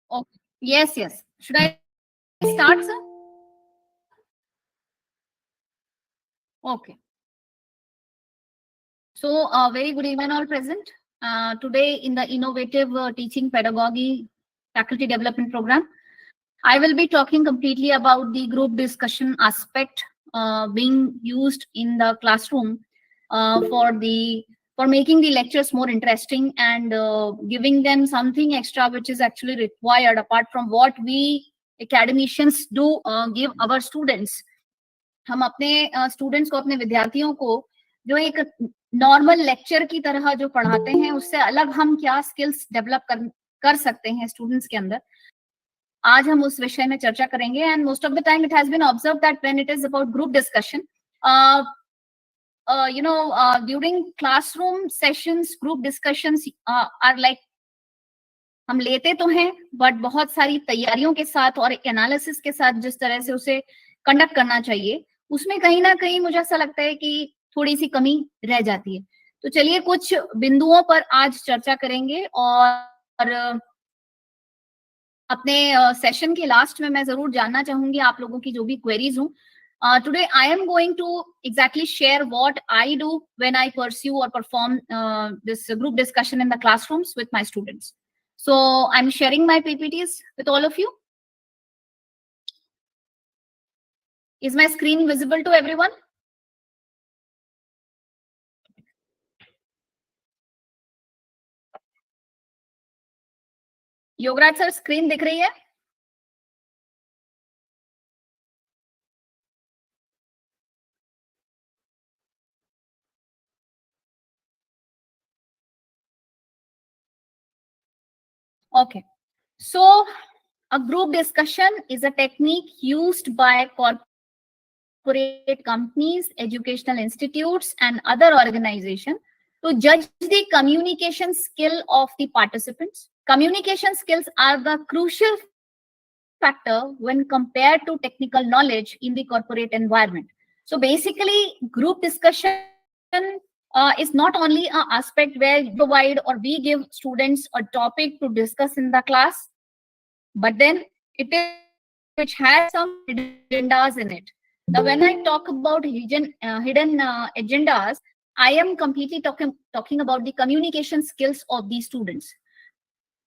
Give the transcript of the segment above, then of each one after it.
Okay. Yes, yes. Should I start, sir? Okay. So, very good evening, all present. Today, in the innovative teaching pedagogy faculty development program, I will be talking completely about the group discussion aspect being used in the classroom for making the lectures more interesting and giving them something extra which is actually required apart from what we academicians do give our students. हम अपने students को, अपने विद्यार्थियों को जो एक normal lecture की तरह जो पढ़ाते हैं उससे अलग हम क्या स्किल्स डेवलप कर सकते हैं स्टूडेंट्स के अंदर, आज हम उस विषय में चर्चा करेंगे. And most of the time it has been observe that when it is about group discussion, during classroom sessions, group discussions are like, हम लेते तो हैं बट बहुत सारी तैयारियों के साथ और एक एनालिसिस के साथ जिस तरह से उसे कंडक्ट करना चाहिए, उसमें कहीं ना कहीं मुझे ऐसा लगता है कि थोड़ी सी कमी रह जाती है. तो चलिए कुछ बिंदुओं पर आज चर्चा करेंगे और अपने सेशन के लास्ट में मैं जरूर जानना चाहूंगी आप लोगों की जो भी क्वेरीज हूं. Today I am going to exactly share what I do when I pursue or perform this group discussion in the classrooms with my students. So I'm sharing my PPTs with all of you. Is my screen visible to everyone? Yograj sir, screen दिख रही है? Okay. So a group discussion is a technique used by corporate companies, educational institutes, and other organizations to judge the communication skill of the participants. Communication skills are the crucial factor when compared to technical knowledge in the corporate environment. So basically, group discussion is not only an aspect where we provide or we give students a topic to discuss in the class, but then it is which has some agendas in it. Now, when I talk about hidden agendas, I am completely talking about the communication skills of these students.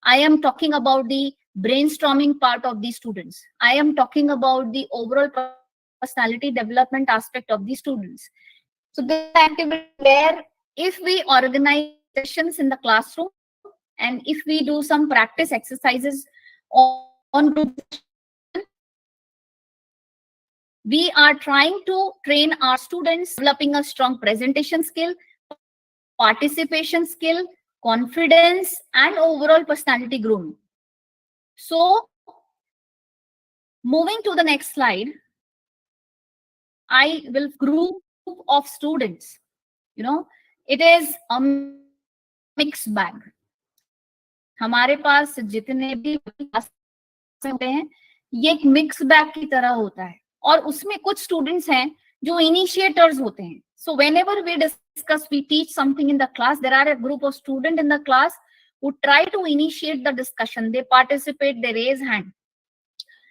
I am talking about the brainstorming part of these students. I am talking about the overall personality development aspect of these students. So this activity where if we organize sessions in the classroom and if we do some practice exercises on group, we are trying to train our students developing a strong presentation skill, participation skill, confidence, and overall personality grooming. So moving to the next slide, I will group of students. It is a mixed bag. हमारे पास जितने भी होते हैं ये एक mix bag की तरह होता है और उसमें कुछ स्टूडेंट्स हैं जो इनिशिएटर्स होते हैं. So whenever we discuss, we teach something in the class, there are a group of students in the class who try to initiate the discussion. They participate, they raise hand.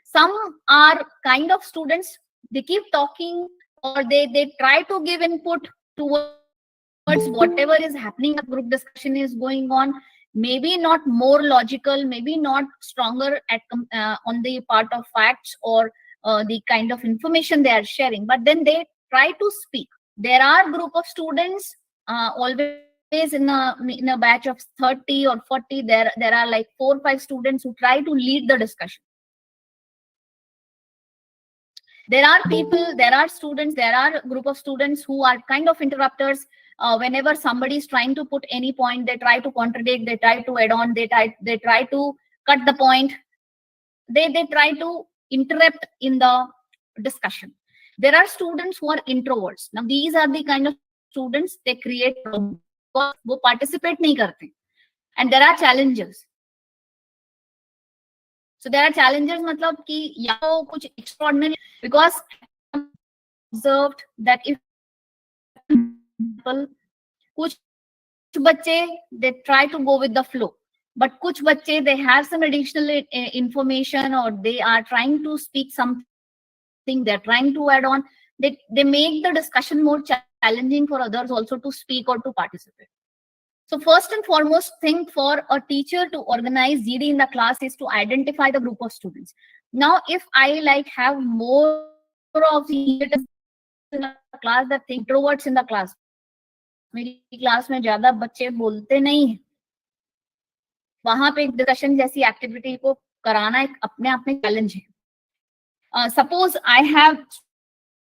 Some are kind of students, they keep talking or they try to give input towards whatever is happening. A group discussion is going on, maybe not more logical, maybe not stronger at on the part of facts or the kind of information they are sharing, but then they try to speak. There are group of students always in a batch of 30 or 40, there are like 4 or 5 students who try to lead the discussion. There are people, there are students, there are a group of students who are kind of interrupters. Whenever somebody is trying to put any point, they try to contradict, they try to add on, they try to cut the point, they try to interrupt in the discussion. There are students who are introverts. Now these are the kind of students, they create problems because वो participate नहीं करते. And there are challenges. So there are challenges मतलब कि या तो कुछ extraordinary, because I observed that if कुछ बच्चे they try to go with the flow. but kuch bacche, they have some additional information, or they are trying to speak something, they're trying to add on. They make the discussion more challenging for others also to speak or to participate. So first and foremost thing for a teacher to organize GD in the class is to identify the group of students. Now, if I like have more of the initiatives in the class that think introverts in the class, मेरी class में ज्यादा बच्चे बोलते नहीं है, वहां पे एक डिस्कशन जैसी एक्टिविटी को कराना एक अपने आप में चैलेंज है. Suppose I have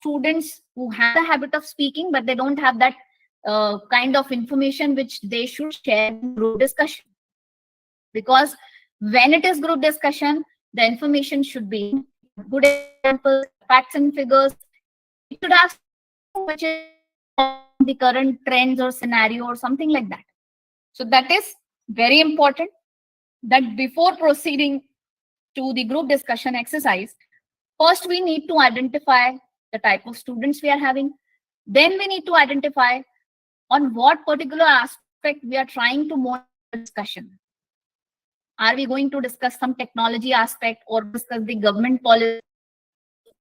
students who have the habit of speaking, but they don't have that kind of information which they should share in group discussion. Because when it is group discussion, the information should be good examples, facts and figures. It should have something which is on the current trends or scenario or something like that. So that is very important, that before proceeding to the group discussion exercise, first we need to identify the type of students we are having. Then we need to identify on what particular aspect we are trying to monitor the discussion. Are we going to discuss some technology aspect, or discuss the government policy,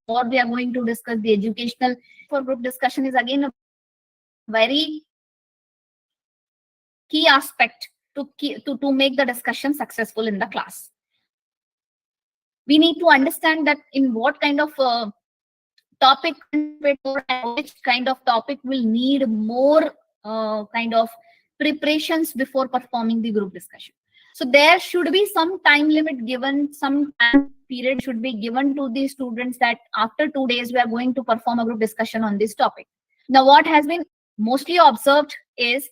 or we are going to discuss the educational? For group discussion is again a very key aspect to make the discussion successful in the class. We need to understand that in what kind of topic and which kind of topic will need more kind of preparations before performing the group discussion. So there should be some time limit given, some time period should be given to the students that after 2 days we are going to perform a group discussion on this topic. Now, what has been mostly observed is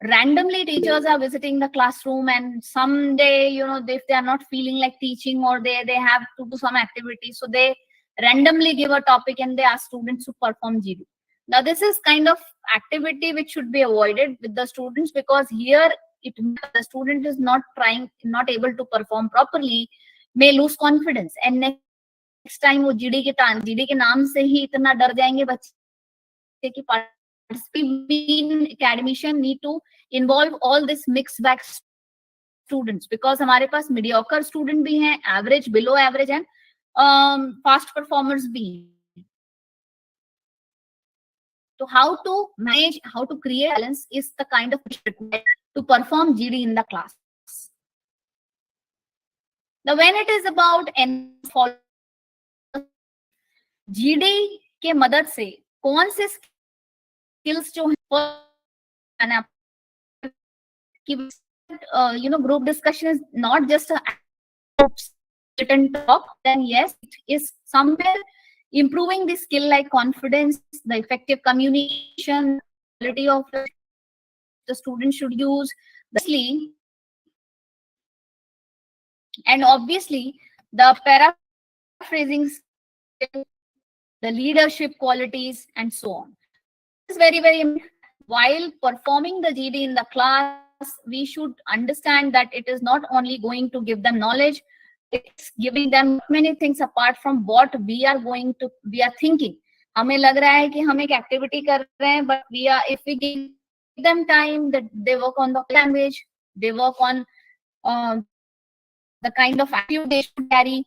randomly teachers are visiting the classroom, and someday, if they are not feeling like teaching, or they have to do some activity, so they randomly give a topic and they ask students to perform GD. Now, this is kind of activity which should be avoided with the students, because here the student is not able to perform properly, may lose confidence, and next time वो GD के नाम से ही इतना डर जाएंगे बच्चे कि participate. Academician need to involve all this mixed bag students, because हमारे पास mediocre student भी हैं, average, below average, and fast performers भी हैं. So how to manage, how to create balance is the kind of required to perform GD in the class. Now, when it is about GD के मदद से कौन से skills जो है, group discussion is not just a written talk, then yes, it is somewhere improving the skill like confidence, the effective communication, quality of the student should use, and obviously the paraphrasing skill, the leadership qualities, and so on. This is very, very important. While performing the GD in the class, we should understand that it is not only going to give them knowledge, it's giving them many things apart from what we are thinking. हमें लग रहा है कि हम एक activity कर रहे हैं, but if we give them time, that they work on the language, they work on the kind of attitude they should carry,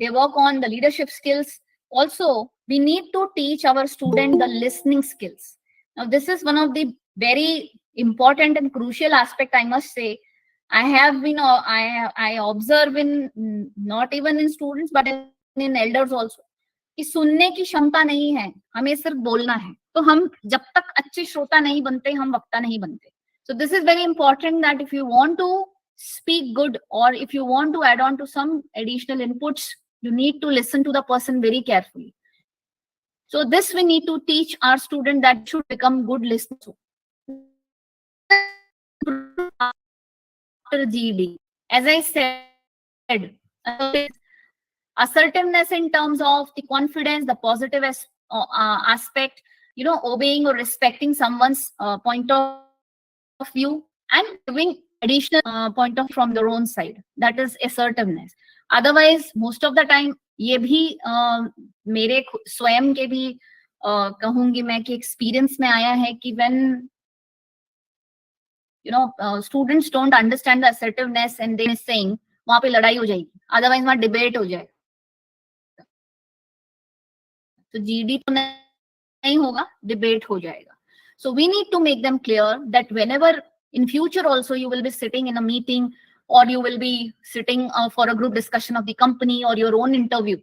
they work on the leadership skills. Also, we need to teach our student the listening skills. Now, this is one of the very important and crucial aspect, I must say. I have been, I observe in, not even in students, but in elders also, कि सुनने की क्षमता नहीं है, हमें सिर्फ बोलना है. तो हम जब तक अच्छे श्रोता नहीं बनते, हम वक्ता नहीं बनते. So this is very important, that if you want to speak good, or if you want to add on to some additional inputs, you need to listen to the person very carefully. So this we need to teach our student, that should become good listeners. After GD, as I said, assertiveness in terms of the confidence, the positive aspect, obeying or respecting someone's point of view, and giving additional point of view from your own side. That is assertiveness. Otherwise, most of the time, ये भी मेरे स्वयं के भी कहूंगी मैं कि experience में आया है कि when students don't understand the assertiveness and they saying वहां पे लड़ाई हो जाएगी, otherwise वहां debate हो जाएगा. तो GD तो नहीं होगा, debate हो जाएगा. So we need to make them clear that whenever in future also you will be sitting in a meeting or you will be sitting for a group discussion of the company or your own interview,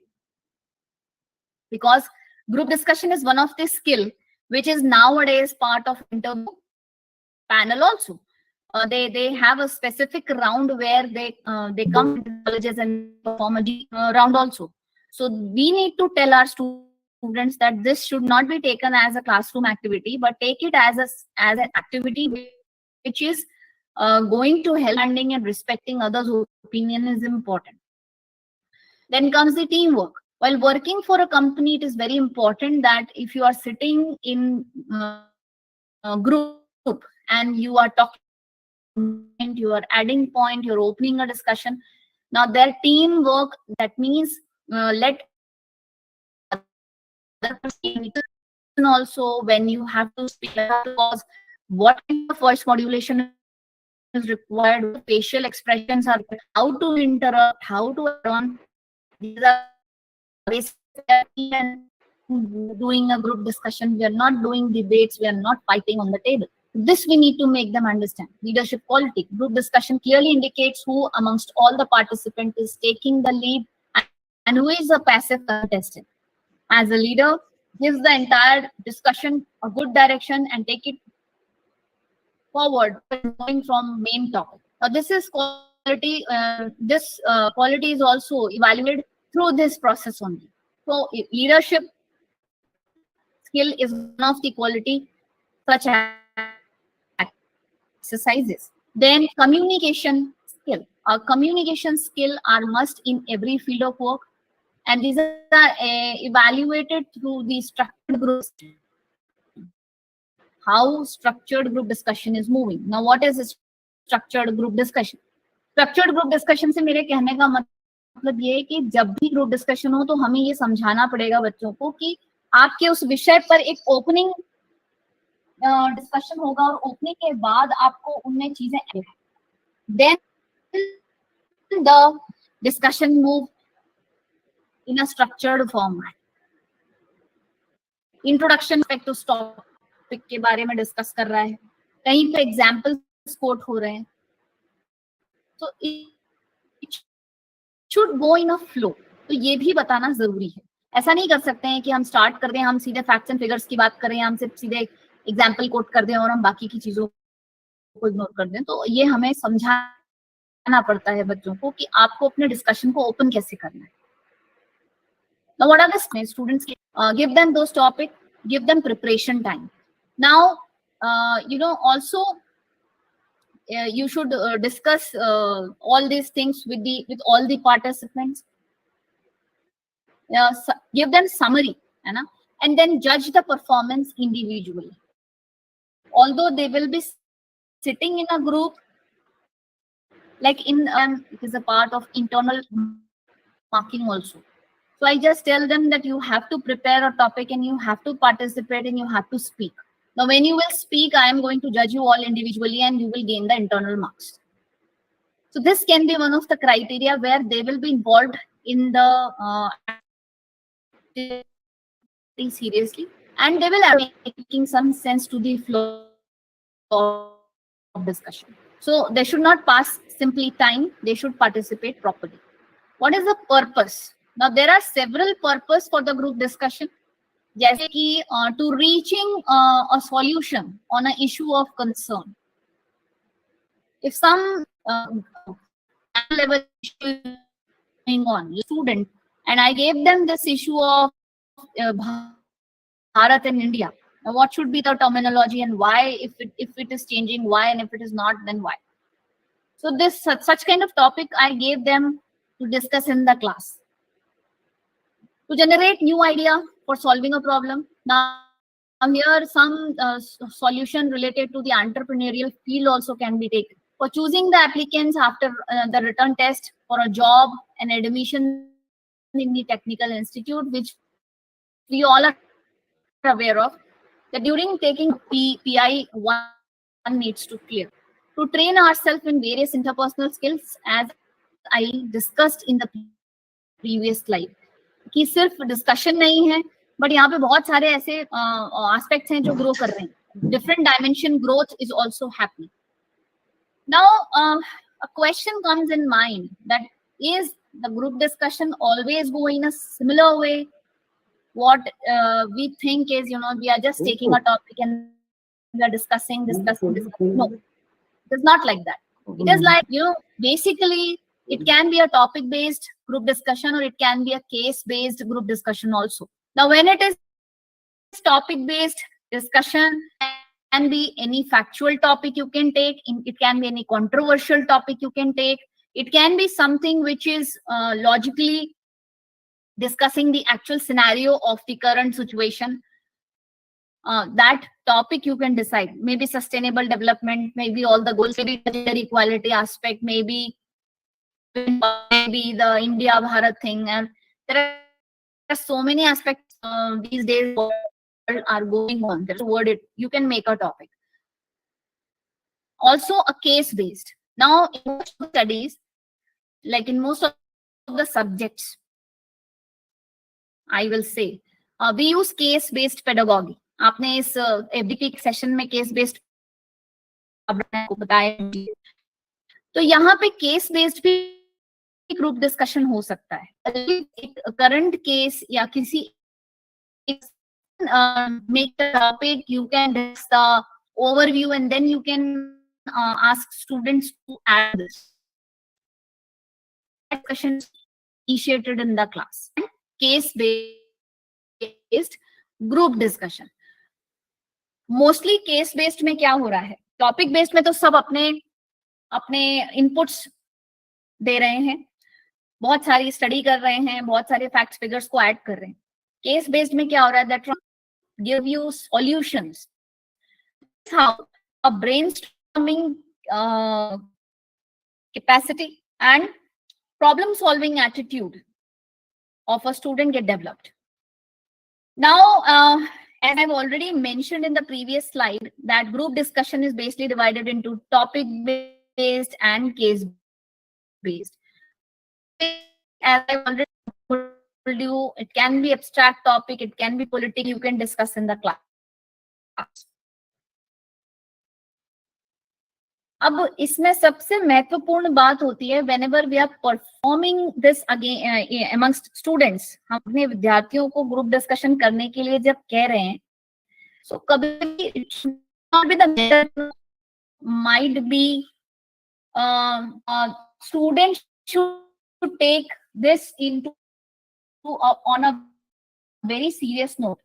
because group discussion is one of the skill which is nowadays part of interview panel also. They have a specific round where they come to colleges and perform a round also. So we need to tell our students that this should not be taken as a classroom activity, but take it as an activity which is going to help understanding and respecting others' opinion is important. Then comes the teamwork. While working for a company, it is very important that if you are sitting in a group and you are talking, you are adding point, you're opening a discussion. Now their teamwork, that means let other person also when you have to speak, because what kind of voice modulation is required, what facial expressions are required, how to interrupt, how to add on. These are basic and doing a group discussion. We are not doing debates. We are not fighting on the table. This we need to make them understand. Leadership quality. Group discussion clearly indicates who amongst all the participants is taking the lead and who is a passive contestant. As a leader, gives the entire discussion a good direction and take it forward going from main topic. Now this is quality. This quality is also evaluated through this process only. So leadership skill is one of the quality such exercises. Then communication skill. Communication skill are must in every field of work, and these are evaluated through the structured groups. How structured group discussion is moving. Now, what is a structured group discussion? Structured group discussion से मेरे कहने का मतलब ये है कि जब भी ग्रुप डिस्कशन हो तो हमें ये समझाना पड़ेगा बच्चों को कि आपके उस विषय पर एक ओपनिंग डिस्कशन होगा और ओपनिंग के बाद आपको उनमें चीजें then the discussion move in a structured format. Introduction to topic के बारे में डिस्कस कर रहा है, कहीं पे एग्जांपल्स कोट हो रहे हैं, तो it should go in a flow. तो ये भी बताना जरूरी है. ऐसा नहीं कर सकते हैं कि हम स्टार्ट कर दें, हम सीधे फैक्ट्स एंड फिगर्स की बात करें, हम सिर्फ सीधे एग्जाम्पल कोट कर दें और हम बाकी की चीजों को इग्नोर कर दें. तो ये हमें समझाना पड़ता है बच्चों को कि आपको अपने डिस्कशन को ओपन कैसे करना है. Now, what are the students? Give them those topics, give them preparation time. Now, also you should discuss all these things with all the participants. Give them summary, and then judge the performance individually. Although they will be sitting in a group, like it is a part of internal marking also. So I just tell them that you have to prepare a topic and you have to participate and you have to speak. Now, when you will speak, I am going to judge you all individually and you will gain the internal marks. So this can be one of the criteria where they will be involved in the seriously, and they will be making some sense to the flow of discussion. So they should not pass simply time, they should participate properly. What is the purpose? Now there are several purposes for the group discussion. जैसे कि to reaching a solution on an issue of concern. If some level issue is going on, student, and I gave them this issue of Bharat and India. Now, what should be the terminology and why? If it is changing, why, and if it is not, then why? So this such kind of topic I gave them to discuss in the class. To generate new idea for solving a problem. Now here some solution related to the entrepreneurial field also can be taken. For choosing the applicants after the written test for a job and admission in the technical institute, which we all are aware of, that during taking PI, one needs to clear. to train ourselves in various interpersonal skills, as I discussed in the previous slide, कि सिर्फ discussion नहीं है, but यहाँ पे बहुत सारे ऐसे aspects हैं जो ग्रो कर रहे हैं. Different dimension growth is also happening. Now, a question comes in mind, that is the group discussion always go in a similar way? What we think is, we are just taking a topic and we are discussing. No, it is not like that. It is like, basically, it can be a topic-based group discussion, or it can be a case-based group discussion also. Now, when it is topic-based discussion, can be any factual topic you can take, it can be any controversial topic you can take, it can be something which is logically discussing the actual scenario of the current situation. That topic you can decide, maybe sustainable development, maybe all the goals, maybe gender equality aspect, maybe the India Bharat thing, and there are so many aspects these days are going on. There's a word, you can make a topic. Also a case based. Now in most of the studies, like in most of the subjects, I will say, we use case based pedagogy. आपने इस FDP session में case based को बताया, तो यहाँ पे case based भी group discussion हो सकता है. करंट केस या किसी make the topic, you can discuss the overview, and then you can ask students to add this. Discussion initiated in the class. Case based group discussion. Mostly case based में क्या हो रहा है, topic based में तो सब अपने अपने इनपुट्स दे रहे हैं, बहुत सारी स्टडी कर रहे हैं, बहुत सारे फैक्ट्स फिगर्स को ऐड कर रहे हैं. केस बेस्ड में क्या हो रहा है, that give you solutions. How a brainstorming capacity and problem solving attitude of a student get developed. Now, as I've already mentioned in the previous slide, that group discussion is basically divided into topic based and case based. As I've already told you, it can be abstract topic, it can be political, you can discuss in the class. अब इसमें सबसे महत्वपूर्ण बात होती है, whenever we are performing this again amongst students, हम अपने विद्यार्थियों को ग्रुप डिस्कशन करने के लिए जब कह रहे हैं, so कभी भी the method might be students should take this into on a very serious note,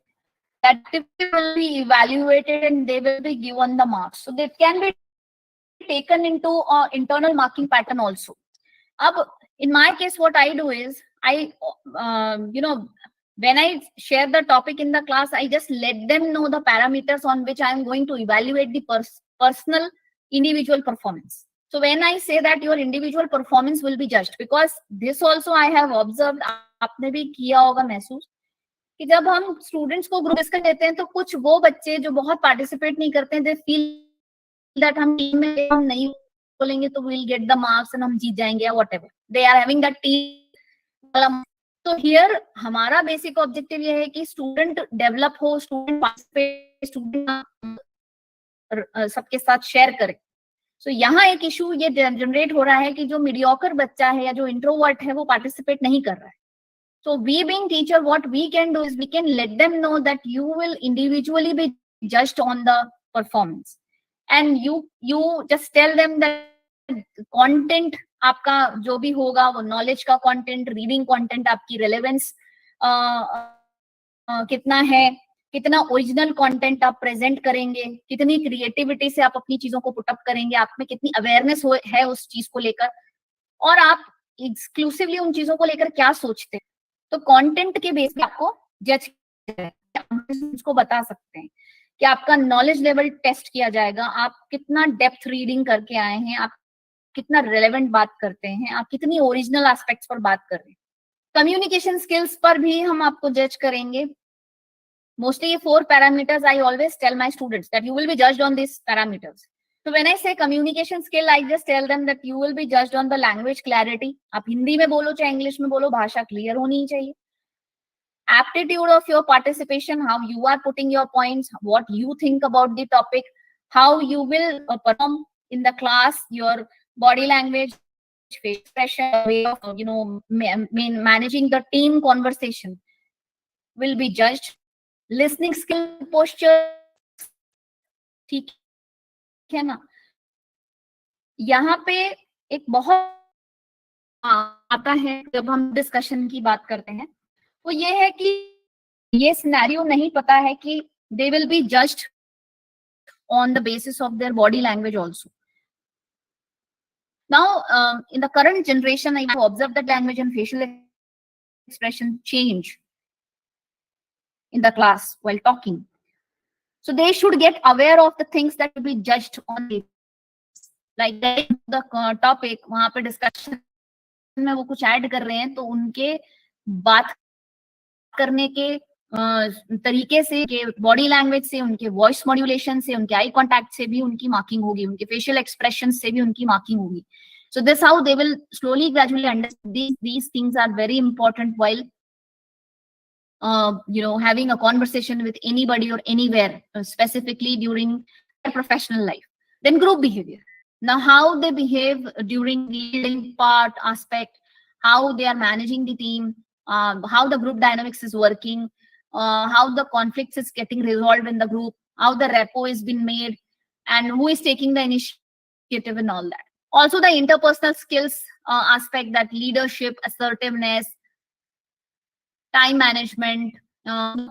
that they will be evaluated and they will be given the marks, so that can be taken into internal marking pattern also. In my case, what I do is, I when I share the topic in the class, I just let them know the parameters on which I am going to evaluate the personal individual performance. So when I say that your individual performance will be judged, because this also I have observed, आपने भी किया होगा महसूस, कि जब हम students को group discussion देते हैं तो कुछ वो बच्चे जो बहुत पार्टिसिपेट नहीं करते हैं, दे फील दैट हम टीम में हम नहीं बोलेंगे तो will get the marks and हम जीत जाएंगे या whatever, they are having that team. तो हियर हमारा बेसिक ऑब्जेक्टिव ये है कि स्टूडेंट डेवलप हो, स्टूडेंट पार्टिसिपेट, स्टूडेंट सबके साथ शेयर करे. सो यहाँ एक इशू ये जनरेट हो रहा है कि जो मीडियोकर बच्चा है या जो इंट्रोवर्ट है वो पार्टिसिपेट नहीं कर रहा है. So we being teacher, what we can do is we can let them know that you will individually be judged on the performance, and you just tell them that content आपका जो भी होगा वो knowledge का content, reading content, आपकी relevance कितना है, कितना ओरिजिनल कंटेंट आप प्रेजेंट करेंगे, कितनी क्रिएटिविटी से आप अपनी चीजों को पुटअप करेंगे, आप में कितनी अवेयरनेस है उस चीज को लेकर, और आप एक्सक्लूसिवली उन चीजों को लेकर क्या सोचते हैं. तो कंटेंट के बेस पे आपको जज को बता सकते हैं कि आपका नॉलेज लेवल टेस्ट किया जाएगा, आप कितना डेप्थ रीडिंग करके आए हैं, आप कितना रेलेवेंट बात करते हैं, आप कितनी ओरिजिनल एस्पेक्ट्स पर बात कर रहे हैं. कम्युनिकेशन स्किल्स पर भी हम आपको जज करेंगे. मोस्टली ये 4 parameters I always tell my students that you will be judged on this parameters. So when I say communication skill, I just tell them that you will be judged on the language clarity. आप हिंदी में बोलो चाहे English में बोलो, भाषा clear होनी चाहिए. Aptitude of your participation, how you are putting your points, what you think about the topic, how you will perform in the class, your body language, face expression, way of managing the team conversation will be judged. Listening skill, posture, ठीक है ना. यहाँ पे एक बहुत आता है जब हम डिस्कशन की बात करते हैं, वो ये है कि ये सिनेरियो नहीं पता है कि they will be judged on the basis of their body language also. Now, in the current generation, I have observed that language and facial expression change in the class while talking. So they should get aware of the things that will be judged on it. Like the topic, वहाँ पे discussion में वो कुछ add कर रहे हैं, तो उनके बात करने के तरीके से, के बॉडी लैंग्वेज से, उनके वॉइस मॉड्यूलेशन से, उनके आई कांटेक्ट से भी उनकी मार्किंग होगी, उनके फेशियल एक्सप्रेशन से भी उनकी मार्किंग होगी. So this how they will slowly gradually understand these things are very important while having a conversation with anybody or anywhere, specifically during their professional life. Then group behavior. Now how they behave during the leading part aspect, how they are managing the team, how the group dynamics is working, how the conflicts is getting resolved in the group, how the rapport is being made, and who is taking the initiative and all that. Also the interpersonal skills aspect, that leadership, assertiveness, time management,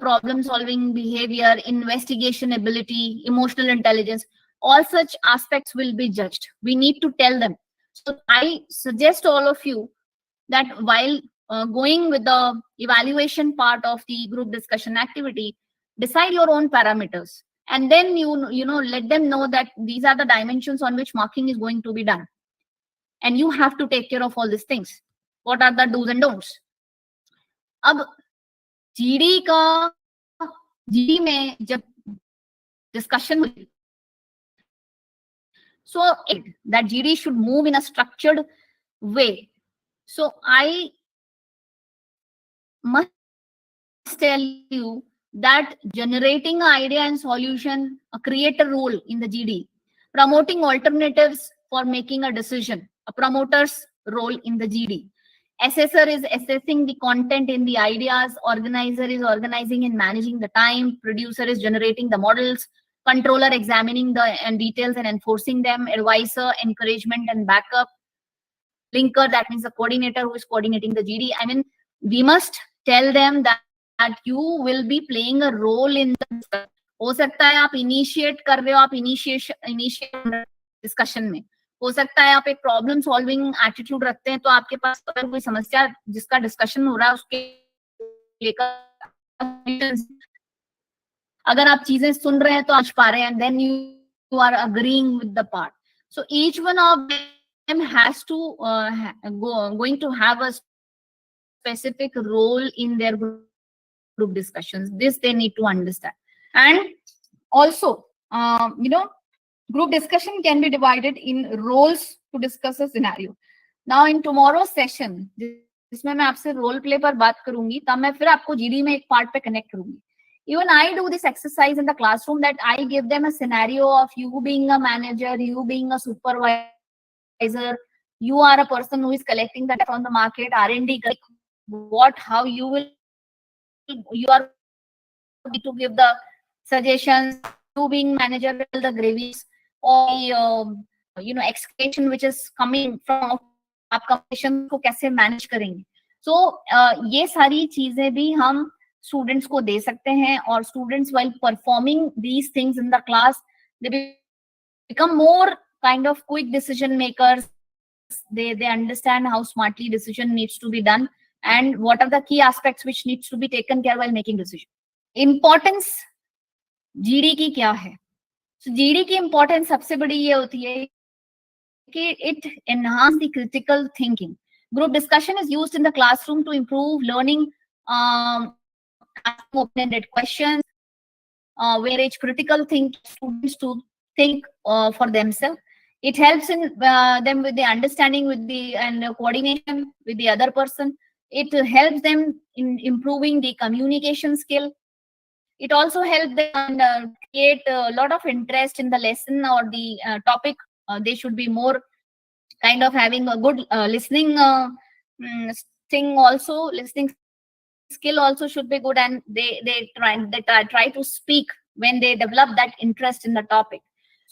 problem solving behavior, investigation ability, emotional intelligence, all such aspects will be judged. We need to tell them. So I suggest all of you that while going with the evaluation part of the group discussion activity, decide your own parameters, and then let them know that these are the dimensions on which marking is going to be done, and you have to take care of all these things. What are the do's and don'ts? अब GD में जब discussion हुई, so that GD should move in a structured way. So I must tell you that generating an idea and solution create a role in the GD, promoting alternatives for making a decision, a promoter's role in the GD. Assessor is assessing the content in the ideas, organizer is organizing and managing the time, producer is generating the models, controller examining the details and enforcing them, advisor encouragement and backup, linker, that means the coordinator who is coordinating the GD. I mean, we must tell them that you will be playing a role in the. हो सकता है आप initiate कर रहे हो, आप initiate discussion में. हो सकता है आप एक प्रॉब्लम सॉल्विंग एटीट्यूड रखते हैं, तो आपके पास अगर कोई समस्या जिसका डिस्कशन हो रहा है उसके लेकर अगर आप चीजें सुन रहे हैं तो आज पा रहे हैं, then you are agreeing with the part. So each one of them has to going to have a specific role in their group discussions. This they need to understand. And also group discussion can be divided in roles to discuss a scenario. Now in tomorrow's session, जिसमें मैं आपसे role play पर बात करूंगी, तब मैं फिर आपको जीडी में एक पार्ट पे कनेक्ट करूंगी. Even I do this exercise in the classroom, that I give them a scenario of you being a manager, you being a supervisor, you are a person who is collecting the data from the market, R&D, how you are to give the suggestions, you being manager, the gravies, or excavation which is coming from आप competition को कैसे manage करेंगे. सो ये सारी चीजें भी हम students को दे सकते हैं, और students while performing these things in the class, they become more kind of quick decision makers. They understand how smartly decision needs to be done and what are the key aspects which needs to be taken care while making decision. Importance GD की क्या है? So GD की importance सबसे बड़ी ये होती है कि it enhance the critical thinking. Group discussion is used in the classroom to improve learning, asking open-ended questions, where critical thinking students to think for themselves. It helps in them with the understanding with the and coordination with the other person. It helps them in improving the communication skill. It also helps them and create a lot of interest in the lesson or the topic. They should be more kind of having a good listening thing also. Listening skill also should be good, and they try to speak when they develop that interest in the topic.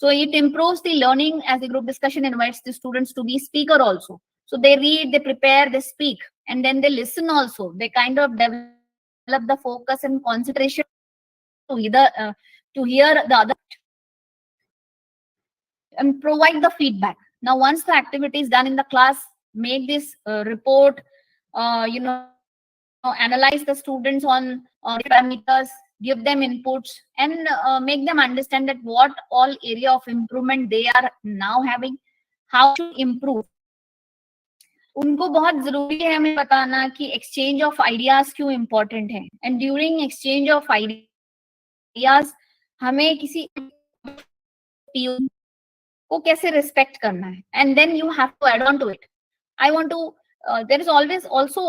So it improves the learning, as the group discussion invites the students to be speaker also. So they read, they prepare, they speak, and then they listen also. They kind of develop the focus and concentration to hear the other and provide the feedback. Now, once the activity is done in the class, make this report, analyze the students on parameters, give them inputs, and make them understand that what all area of improvement they are now having, how should improve. उनको बहुत जरूरी है हमें बताना कि exchange of ideas क्यों important है, and during exchange of ideas हमें किसी को कैसे रिस्पेक्ट करना है, and then you have to add on to it. I want to there is always also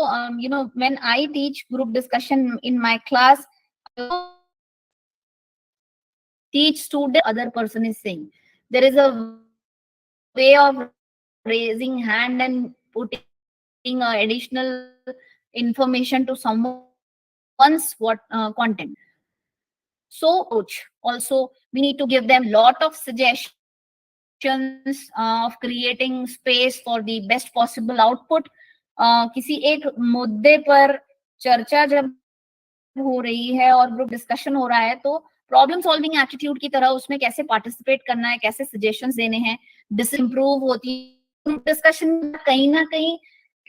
when I teach group discussion in my class, I teach student other person is saying. There is a way of raising hand and putting additional information to someone's content. So also we need to give them lot of suggestions of creating space for the best possible output. किसी एक मुद्दे पर चर्चा जब हो रही है और ग्रुप डिस्कशन हो रहा है, तो प्रॉब्लम सॉल्विंग एटीट्यूड की तरह उसमें कैसे पार्टिसिपेट करना है, कैसे सजेशंस देने हैं, डिसइम्प्रूव होती है ग्रुप डिस्कशन. कहीं ना कहीं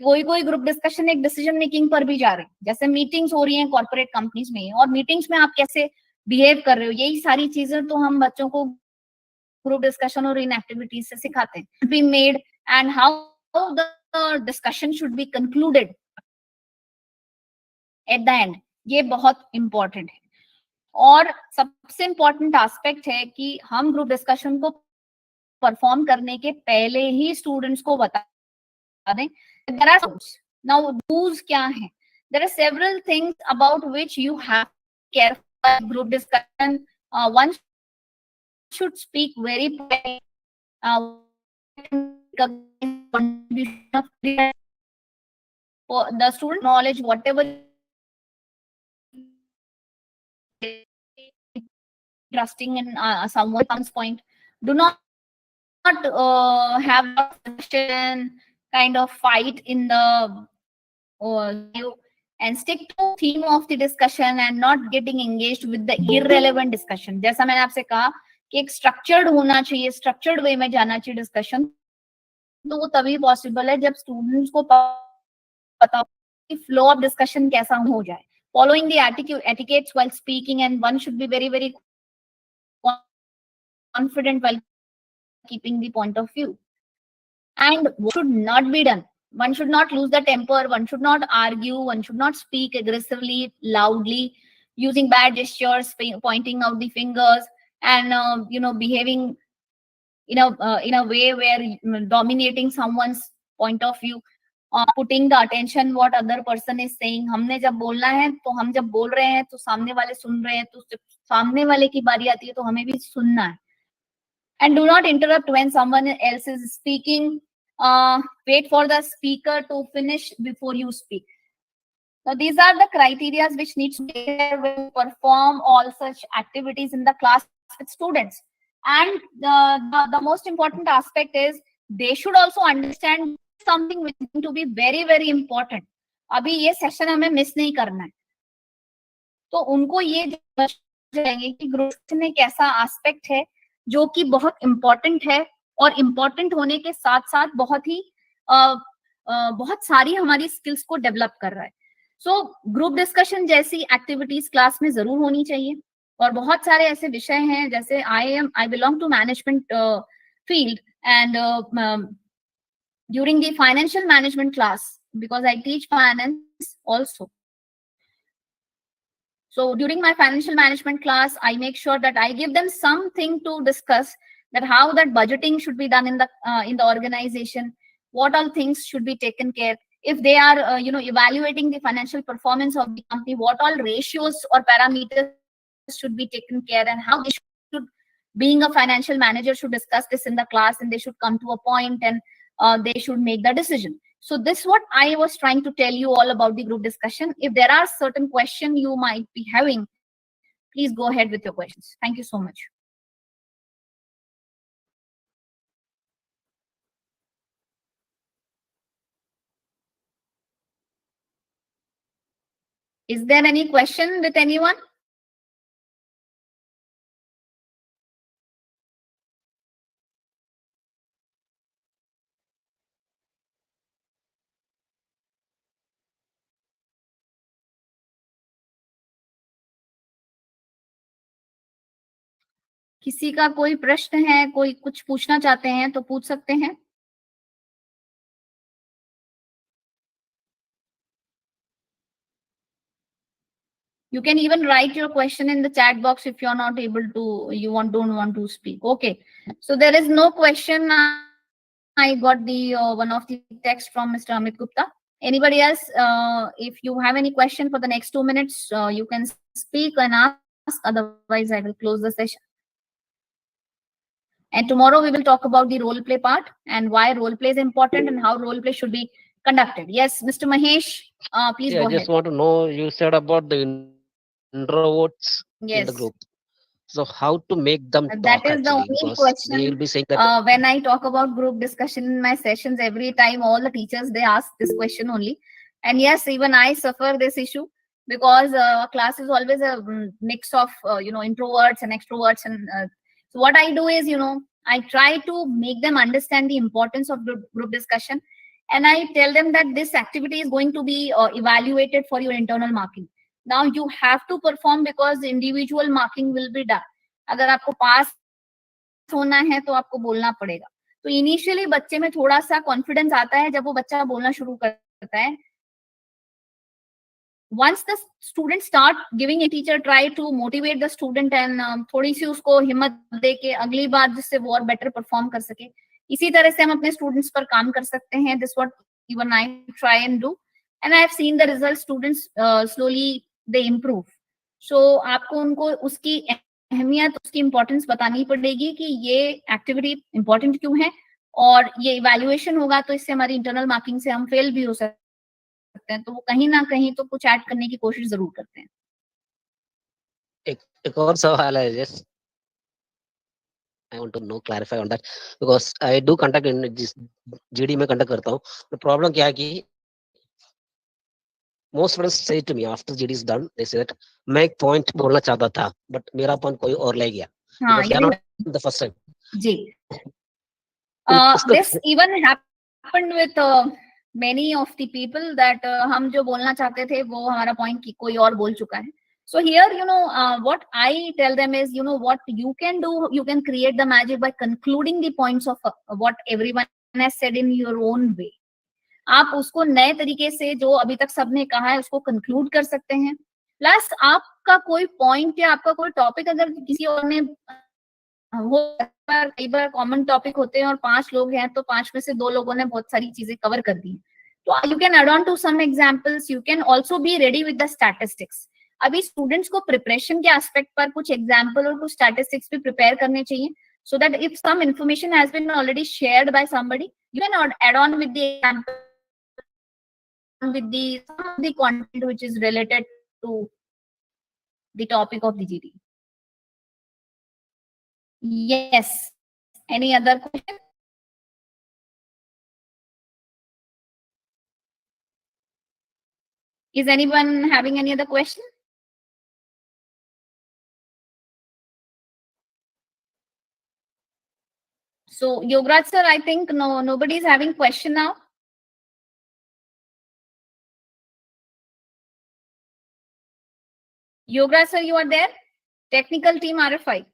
कोई ग्रुप डिस्कशन एक डिसीजन मेकिंग पर भी जा रहे हैं. जैसे मीटिंग्स हो रही हैं कॉर्पोरेट कंपनीज में, और मीटिंग्स में आप कैसे बिहेव कर रहे हो, यही सारी चीजें तो हम बच्चों को ग्रुप डिस्कशन और इन एक्टिविटीज से सिखाते हैं. Be made and how the discussion should be concluded at the end, ये बहुत इंपॉर्टेंट है. और सबसे इंपॉर्टेंट एस्पेक्ट है कि हम ग्रुप डिस्कशन को परफॉर्म करने के पहले ही स्टूडेंट्स को बता दें. देयर आर नाउ रूल्स क्या है. There are several things about which you have care for group discussion. One should speak very politely. The student knowledge whatever trusting in someone's point. Do not have a discussion, kind of fight in the and stick to theme of the discussion and not getting engaged with the irrelevant discussion. जैसा मैंने आपसे कहा कि एक structured होना चाहिए, structured way में जाना चाहिए डिस्कशन. तो वो तभी पॉसिबल है जब स्टूडेंट्स को पता हो कि फ्लो ऑफ डिस्कशन कैसा हो जाए. Following the etiquettes while speaking, and one should be very, very confident while keeping the point of view. And what should not be done? One should not lose the temper, one should not argue, one should not speak aggressively, loudly, using bad gestures, pointing out the fingers, and behaving in a way where dominating someone's point of view. Putting the attention what other person is saying. हमने जब बोलना है तो हम जब बोल रहे हैं तो सामने वाले सुन रहे हैं, तो जब सामने वाले की बारी आती है तो हमें भी सुनना है. And do not interrupt when someone else is speaking. Wait for the speaker to finish before you speak. Now, these are the criteria which needs to be there when you perform all such activities in the class with students. And the most important aspect is they should also understand something which is going to be very, very important. अभी ये session हमें miss नहीं करना है. तो उनको ये जाएंगे कि ग्रुप में कैसा एस्पेक्ट है जो कि बहुत इंपॉर्टेंट है, और इंपॉर्टेंट होने के साथ साथ बहुत सारी हमारी स्किल्स को डेवलप कर रहा है. सो ग्रुप डिस्कशन जैसी एक्टिविटीज क्लास में जरूर होनी चाहिए. और बहुत सारे ऐसे विषय हैं, जैसे I belong to management field, and during the financial management class, because I teach finance also. So during my financial management class, I make sure that I give them something to discuss that how that budgeting should be done in the organization, what all things should be taken care. If they are evaluating the financial performance of the company, what all ratios or parameters should be taken care, and how they should, being a financial manager, should discuss this in the class, and they should come to a point, and they should make the decision. So this what I was trying to tell you all about the group discussion. If there are certain questions you might be having, please go ahead with your questions. Thank you so much. Is there any question with anyone? किसी का कोई प्रश्न है, कोई कुछ पूछना चाहते हैं तो पूछ सकते हैं. You can even write your question in the chat box if you're not able to, don't want to speak. Okay. So there is no question. I got the one of the text from Mr. Amit Gupta. Anybody else? If you have any question for the next 2 minutes, you can speak and ask. Otherwise, I will close the session. And tomorrow we will talk about the role play part and why role play is important and how role play should be conducted. Yes, Mr. Mahesh, please go I ahead. just want to know, you said about the introverts in the Yes. group. So how to make them That talk is the actually? only Because question. they will be saying that When I talk about group discussion in my sessions, every time all the teachers, they ask this question only. And yes, even I suffer this issue because class is always a mix of introverts and extroverts. And so what I do is, I try to make them understand the importance of group discussion, and I tell them that this activity is going to be evaluated for your internal marking. Now you have to perform because individual marking will be done. अगर आपको पास होना है तो आपको बोलना पड़ेगा. तो initially बच्चे में थोड़ा सा कॉन्फिडेंस आता है जब वो बच्चा बोलना शुरू करता है. Once the student start giving, a teacher try to motivate the student and थोड़ी सी उसको हिम्मत दे के अगली बार जिससे वो और बेटर परफॉर्म कर सके. इसी तरह से हम अपने स्टूडेंट्स पर काम कर सकते हैं. This what even I try and do, and I have seen the results. Students slowly they improve. So आपको उनको उसकी अहमियत, उसकी इम्पोर्टेंस बतानी पड़ेगी कि ये एक्टिविटी इम्पोर्टेंट क्यों है, और ये इवैल्यूएशन होगा तो इससे हमारी इंटरनल मार्किंग से हम फेल भी हो सकते हैं. तो वो कहीं ना कहीं तो कुछ ऐड करने की कोशिश जरूर करते हैं. एक और सवाल है, just I want to know, clarify on that, because I do conduct in this GD में conduct करता हूँ. The problem क्या है कि most students say to me after GD is done, they say that मैं एक point बोलना चाहता था, but मेरा point कोई और ले गया. हाँ, Because they are not the first time. Ji. This even happened with many of the people that हम जो बोलना चाहते थे वो हमारा point कोई और बोल चुका है. So here, what I tell them is, what you can do, you can create the magic by concluding the points of what everyone has said in your own way. आप उसको नए तरीके से जो अभी तक सबने कहा है उसको कंक्लूड कर सकते हैं. प्लस आपका कोई पॉइंट या आपका कोई टॉपिक अगर किसी और ने, वो कई बार कॉमन टॉपिक होते हैं और 5 लोग हैं तो 5 में से 2 लोगों ने बहुत सारी चीजें कवर कर दी. तो you can add on to some examples. You can also be ready with the statistics. अभी स्टूडेंट्स को प्रिपरेशन के एस्पेक्ट पर कुछ एग्जांपल और कुछ स्टैटिस्टिक्स भी प्रिपेयर करने चाहिए, so that if some information has been already shared by somebody, you can add on with the example, with the some of the content which is related to the topic of the GD. Yes. Any other question? Is anyone having any other question? So Yograj sir, I think nobody is having question now. Yograj sir, you are there? Technical team RFI.